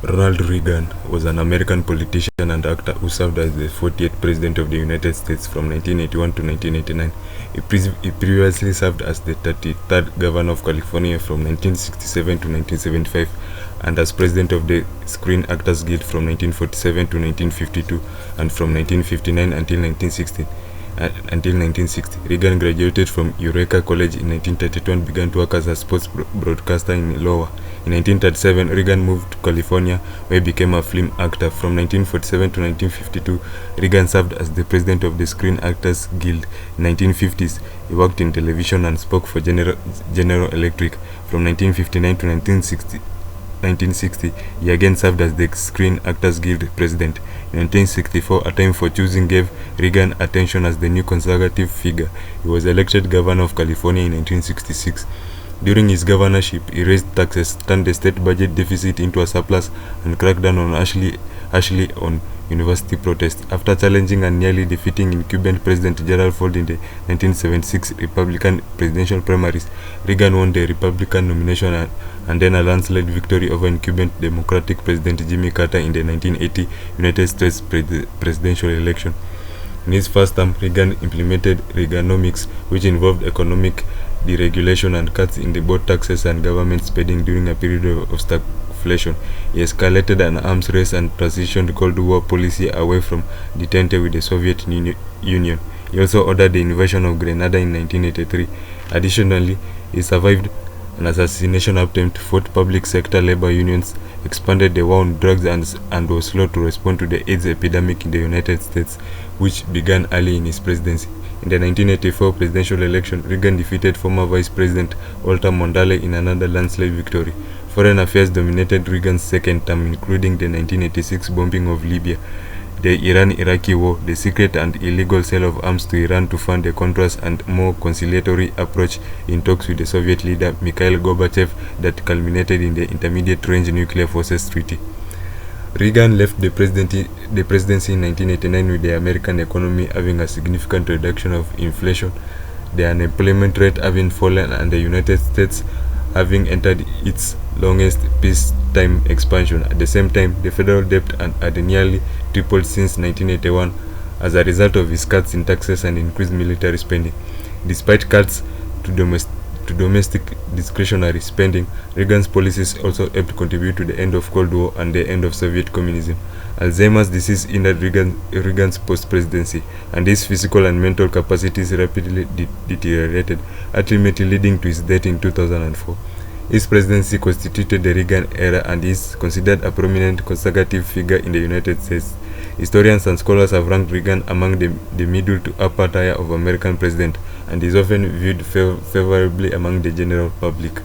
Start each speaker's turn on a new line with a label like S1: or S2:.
S1: Ronald Reagan was an American politician and actor who served as the 40th President of the United States from 1981 to 1989. He previously served as the 33rd Governor of California from 1967 to 1975 and as President of the Screen Actors Guild from 1947 to 1952 and from 1959 until 1960. Reagan graduated from Eureka College in 1932 and began to work as a sports broadcaster in Iowa. In 1937, Reagan moved to California, where he became a film actor. From 1947 to 1952, Reagan served as the president of the Screen Actors Guild. In the 1950s, he worked in television and spoke for General Electric. From 1959 to 1960, he again served as the Screen Actors Guild president. In 1964, a time for choosing gave Reagan attention as the new conservative figure. He was elected governor of California in 1966. During his governorship, he raised taxes, turned the state budget deficit into a surplus, and cracked down on Ashley on university protests. After challenging and nearly defeating incumbent President Gerald Ford in the 1976 Republican presidential primaries, Reagan won the Republican nomination and then a landslide victory over incumbent Democratic President Jimmy Carter in the 1980 United States presidential election. In his first term, Reagan implemented Reaganomics, which involved economic deregulation and cuts in both taxes and government spending during a period of stagflation. He escalated an arms race and transitioned Cold War policy away from detente with the Soviet Union. He also ordered the invasion of Grenada in 1983. Additionally, he survived an assassination attempt, fought public sector labor unions, expanded the war on drugs, and was slow to respond to the AIDS epidemic in the United States, which began early in his presidency. In the 1984 presidential election, Reagan defeated former Vice President Walter Mondale in another landslide victory. Foreign affairs dominated Reagan's second term, including the 1986 bombing of Libya, the Iran-Iraqi war, the secret and illegal sale of arms to Iran to fund the Contras, and more conciliatory approach in talks with the Soviet leader Mikhail Gorbachev that culminated in the Intermediate-Range Nuclear Forces Treaty. Reagan left the presidency in 1989 with the American economy having a significant reduction of inflation, the unemployment rate having fallen, and the United States having entered its longest peacetime expansion. At the same time, the federal debt had nearly tripled since 1981 as a result of his cuts in taxes and increased military spending. Despite cuts to domestic discretionary spending, Reagan's policies also helped contribute to the end of Cold War and the end of Soviet communism. Alzheimer's disease hindered Reagan's post-presidency, and his physical and mental capacities rapidly deteriorated, ultimately leading to his death in 2004. His presidency constituted the Reagan era and is considered a prominent conservative figure in the United States. Historians and scholars have ranked Reagan among the middle to upper tier of American presidents, and is often viewed favorably among the general public.